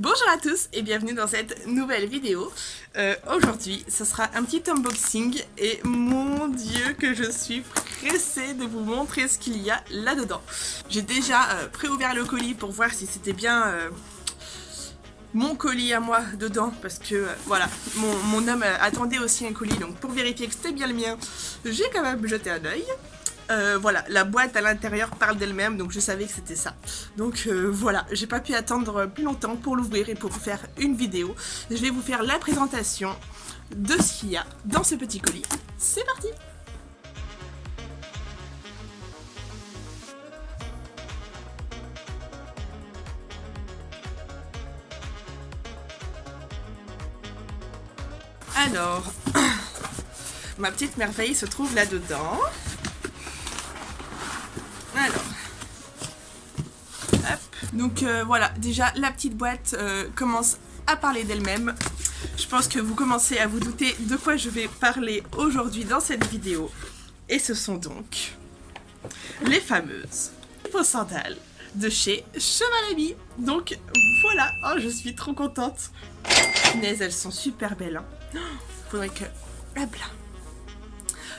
Bonjour à tous et bienvenue dans cette nouvelle vidéo. Aujourd'hui, ce sera un petit unboxing et mon dieu que je suis pressée de vous montrer ce qu'il y a là-dedans. J'ai déjà préouvert le colis pour voir si c'était bien mon colis à moi dedans parce que voilà, mon homme attendait aussi un colis, donc pour vérifier que c'était bien le mien, j'ai quand même jeté un œil. Voilà, la boîte à l'intérieur parle d'elle-même, donc je savais que c'était ça. Donc voilà, j'ai pas pu attendre plus longtemps pour l'ouvrir et pour vous faire une vidéo. Je vais vous faire la présentation de ce qu'il y a dans ce petit colis. C'est parti! Alors, ma petite merveille se trouve là-dedans. Alors, hop. Donc voilà, déjà la petite boîte commence à parler d'elle-même. Je pense que vous commencez à vous douter de quoi je vais parler aujourd'hui dans cette vidéo. Et ce sont donc les fameuses faux sandales de chez Cheval Ami. Donc voilà, oh, je suis trop contente. Punaise, elles sont super belles. Hein. Faudrait que... Hop là.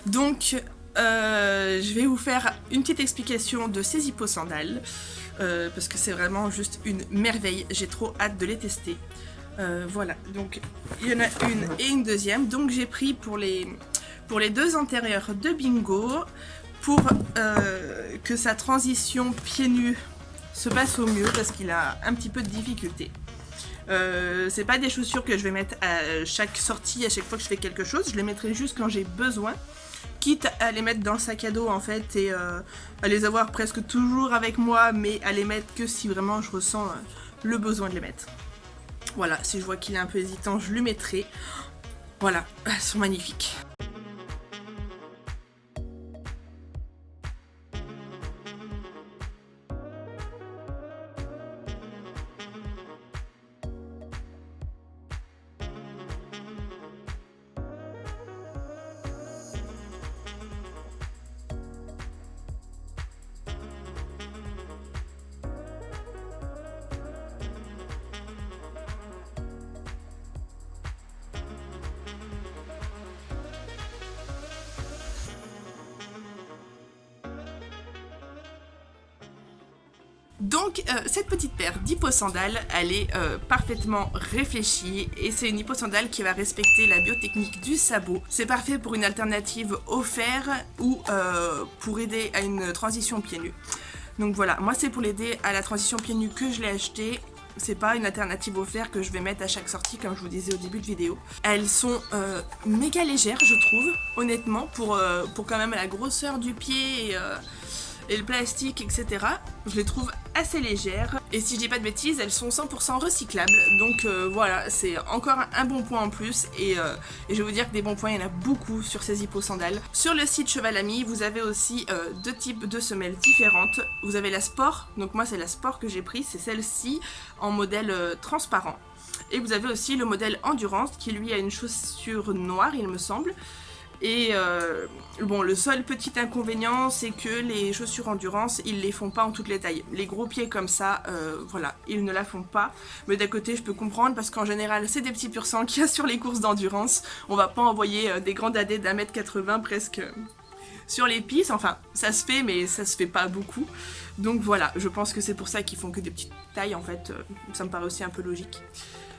Donc... je vais vous faire une petite explication de ces hippo-sandales parce que c'est vraiment juste une merveille, j'ai trop hâte de les tester. Voilà, donc il y en a une et une deuxième, donc j'ai pris pour les deux antérieurs de Bingo pour que sa transition pieds nus se passe au mieux parce qu'il a un petit peu de difficulté. C'est pas des chaussures que je vais mettre à chaque sortie, à chaque fois que je fais quelque chose, je les mettrai juste quand j'ai besoin. Quitte à les mettre dans le sac à dos en fait et à les avoir presque toujours avec moi, mais à les mettre que si vraiment je ressens le besoin de les mettre. Voilà, si je vois qu'il est un peu hésitant, je lui mettrai. Voilà, elles sont magnifiques. Donc cette petite paire d'hippo-sandales, elle est parfaitement réfléchie et c'est une hippo-sandale qui va respecter la biotechnique du sabot. C'est parfait pour une alternative au fer ou pour aider à une transition pieds nus. Donc voilà, moi c'est pour l'aider à la transition pieds nus que je l'ai acheté. C'est pas une alternative au fer que je vais mettre à chaque sortie comme je vous disais au début de vidéo. Elles sont méga légères je trouve, honnêtement, pour quand même la grosseur du pied et le plastique, etc. Je les trouve assez légères. Et si je dis pas de bêtises, elles sont 100% recyclables. Donc voilà, c'est encore un bon point en plus. Et je vais vous dire que des bons points, il y en a beaucoup sur ces hippo-sandales. Sur le site Cheval Ami, vous avez aussi deux types de semelles différentes. Vous avez la Sport, donc moi c'est la Sport que j'ai prise, c'est celle-ci en modèle transparent. Et vous avez aussi le modèle Endurance qui lui a une chaussure noire, il me semble. Et bon, le seul petit inconvénient, c'est que les chaussures endurance, ils les font pas en toutes les tailles. Les gros pieds comme ça, voilà, ils ne la font pas. Mais d'un côté, je peux comprendre parce qu'en général, c'est des petits pur sang qu'il y a sur les courses d'endurance. On va pas envoyer des grands dadais d'1m80 presque sur les pistes. Enfin, ça se fait, mais ça se fait pas beaucoup. Donc voilà, je pense que c'est pour ça qu'ils font que des petites tailles, en fait. Ça me paraît aussi un peu logique.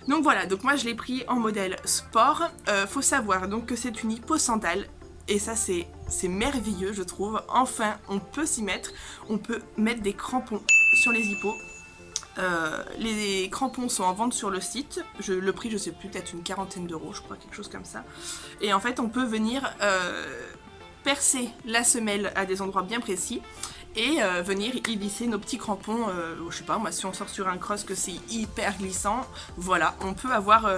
Donc voilà, donc moi je l'ai pris en modèle sport. Faut savoir donc que c'est une hippo-sandale et ça c'est merveilleux je trouve. Enfin on peut s'y mettre, on peut mettre des crampons sur les hippos. Les crampons sont en vente sur le site, le prix je sais plus, peut-être une quarantaine d'euros je crois, quelque chose comme ça. Et en fait on peut venir percer la semelle à des endroits bien précis et venir y visser nos petits crampons, je sais pas moi, si on sort sur un cross que c'est hyper glissant, voilà, on peut avoir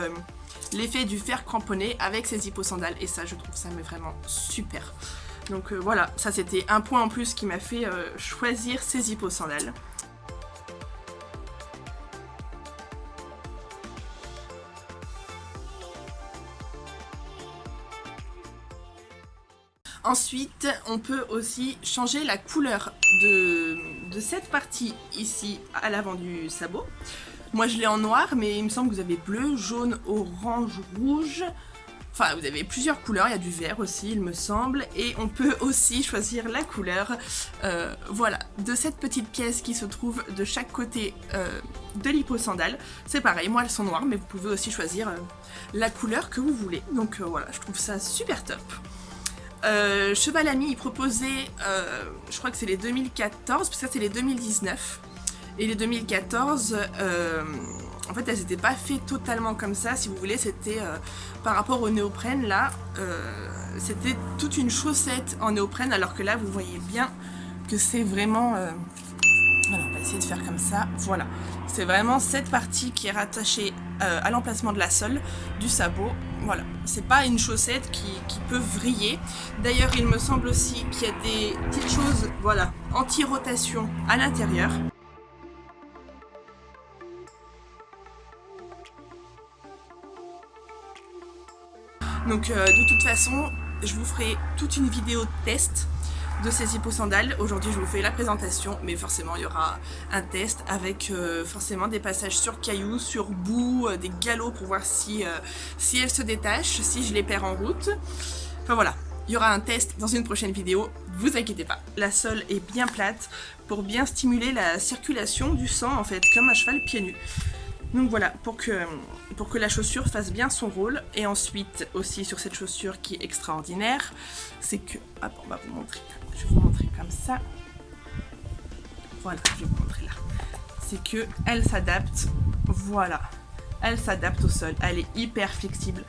l'effet du fer cramponné avec ces hippo-sandales et ça je trouve ça mais vraiment super. Donc voilà, ça c'était un point en plus qui m'a fait choisir ces hippo-sandales. Ensuite, on peut aussi changer la couleur de cette partie ici à l'avant du sabot. Moi je l'ai en noir, mais il me semble que vous avez bleu, jaune, orange, rouge. Enfin, vous avez plusieurs couleurs, il y a du vert aussi, il me semble. Et on peut aussi choisir la couleur, voilà, de cette petite pièce qui se trouve de chaque côté de l'hyposandale. C'est pareil, moi elles sont noires, mais vous pouvez aussi choisir la couleur que vous voulez. Donc voilà, je trouve ça super top. Cheval Ami, il proposait, je crois que c'est les 2014, parce que ça c'est les 2019. Et les 2014, en fait, elles n'étaient pas faites totalement comme ça, si vous voulez, c'était par rapport au néoprène, là, c'était toute une chaussette en néoprène, alors que là, vous voyez bien que c'est vraiment... voilà, on va essayer de faire comme ça, voilà. C'est vraiment cette partie qui est rattachée à l'emplacement de la sole du sabot, voilà. C'est pas une chaussette qui peut vriller. D'ailleurs, il me semble aussi qu'il y a des petites choses, voilà, anti-rotation à l'intérieur. Donc de toute façon, je vous ferai toute une vidéo test de ces hyposandales. Aujourd'hui je vous fais la présentation, mais forcément il y aura un test avec forcément des passages sur cailloux, sur boue, des galops pour voir si elles se détachent, si je les perds en route. Enfin voilà, il y aura un test dans une prochaine vidéo, vous inquiétez pas. La sole est bien plate pour bien stimuler la circulation du sang en fait, comme un cheval pieds nus. Donc voilà, pour que la chaussure fasse bien son rôle. Et ensuite, aussi sur cette chaussure qui est extraordinaire, c'est que... Hop, on va vous montrer. Je vais vous montrer comme ça. Voilà, je vais vous montrer là. C'est que elle s'adapte, voilà. Elle s'adapte au sol, elle est hyper flexible.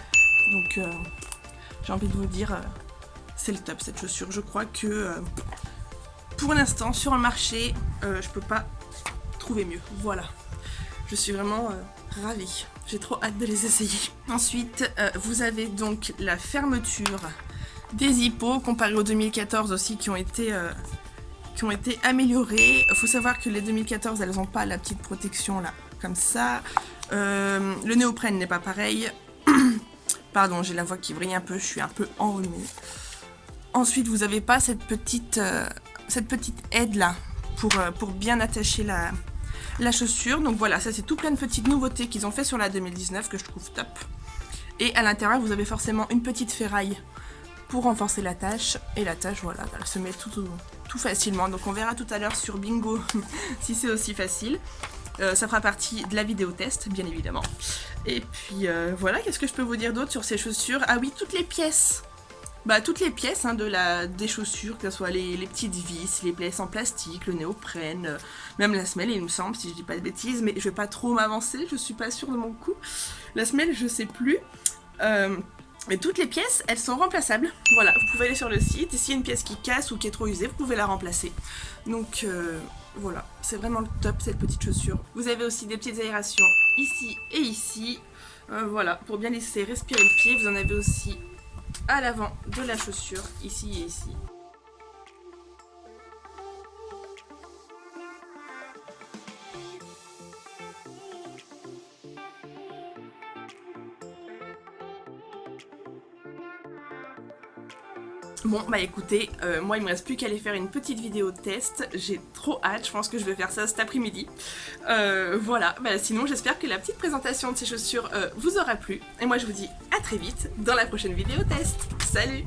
Donc, j'ai envie de vous dire, c'est le top cette chaussure. Je crois que, pour l'instant, sur le marché, je peux pas trouver mieux. Voilà. Je suis vraiment ravie. J'ai trop hâte de les essayer. Ensuite, vous avez donc la fermeture des hippos, comparé aux 2014 aussi, qui ont été améliorées. Il faut savoir que les 2014, elles n'ont pas la petite protection là, comme ça. Le néoprène n'est pas pareil. Pardon, j'ai la voix qui brille un peu, je suis un peu enrhumée. Ensuite, vous n'avez pas cette petite aide là, pour bien attacher la chaussure. Donc voilà, ça c'est tout plein de petites nouveautés qu'ils ont fait sur la 2019 que je trouve top. Et à l'intérieur vous avez forcément une petite ferraille pour renforcer l'attache. Et l'attache, voilà, elle se met tout facilement. Donc on verra tout à l'heure sur Bingo si c'est aussi facile. Ça fera partie de la vidéo test, bien évidemment. Et puis voilà, qu'est-ce que je peux vous dire d'autre sur ces chaussures? Ah oui, toutes les pièces. Bah, toutes les pièces hein, des chaussures, que ce soit les petites vis, les pièces en plastique, le néoprène, même la semelle il me semble, si je dis pas de bêtises, mais je vais pas trop m'avancer, je suis pas sûre de mon coup. La semelle je sais plus, mais toutes les pièces elles sont remplaçables, voilà, vous pouvez aller sur le site, et s'il y a une pièce qui casse ou qui est trop usée, vous pouvez la remplacer. Donc voilà, c'est vraiment le top cette petite chaussure. Vous avez aussi des petites aérations ici et ici, voilà, pour bien laisser respirer le pied. Vous en avez aussi à l'avant de la chaussure, ici et ici. Bon bah écoutez, moi il me reste plus qu'à aller faire une petite vidéo test, j'ai trop hâte, je pense que je vais faire ça cet après-midi. Voilà, bah sinon j'espère que la petite présentation de ces chaussures vous aura plu, et moi je vous dis à très vite dans la prochaine vidéo test. Salut!